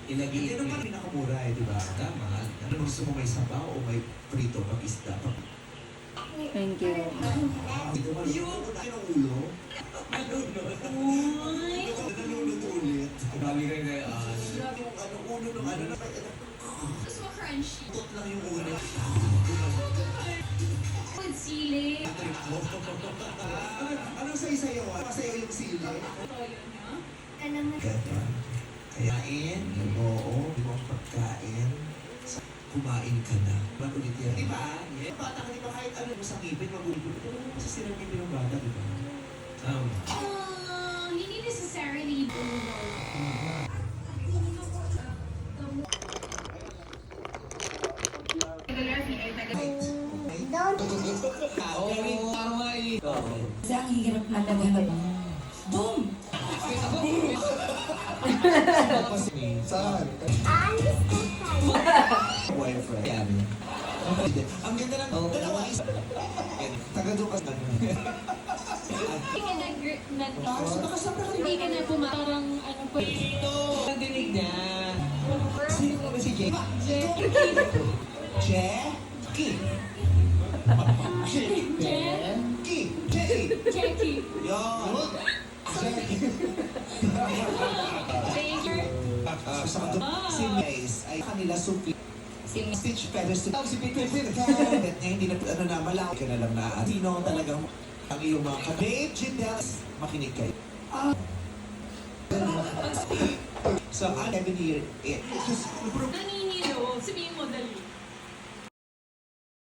Ilagay. Hindi naman pinakamura eh, di ba? Tama. Ano gusto mo, may sabaw o may prito pag isda? Thank you. Dito ba? Yung ng ulo? Uy! Nalulot ulit. Grabe kayo na Yung ulo ng ano na. Gusto mo crunchy? Tot lang yung ulo. With sili. Anong sayo-sayo? Masayo yung sili? Toyo niya. Alam mo, Gata. Kayain? Oo. Di mo ang pagkain. Kumain ka na. Ba't ulit yan? Di ba? Bata ka, di ba? Kahit ano mo sa ngipin, magugulo. Ito mo masasira ng ngipin ng bata, di ba? Tama. Hindi necessarily Oo, tama eh. kasi ang hihirap na talaga. Boom! Saan? Boyfriend. Yan. Ang ganda ng dalawa isa. Taga doon ka na. hindi ka hindi ka na pumaparang ano po. Ang dinig niya. Sino ka ba si Jay? Jackie. Jackie. Yun. Baker. Sa kanto, si Mace ay kanila suki. Stitch Feathers. Si Peter Pan. Hindi na ano na malaki ka na lang na. Sino talagang ang iyong mga Dave Gindellas. Makinig kayo. So, I'm 7 years. Nani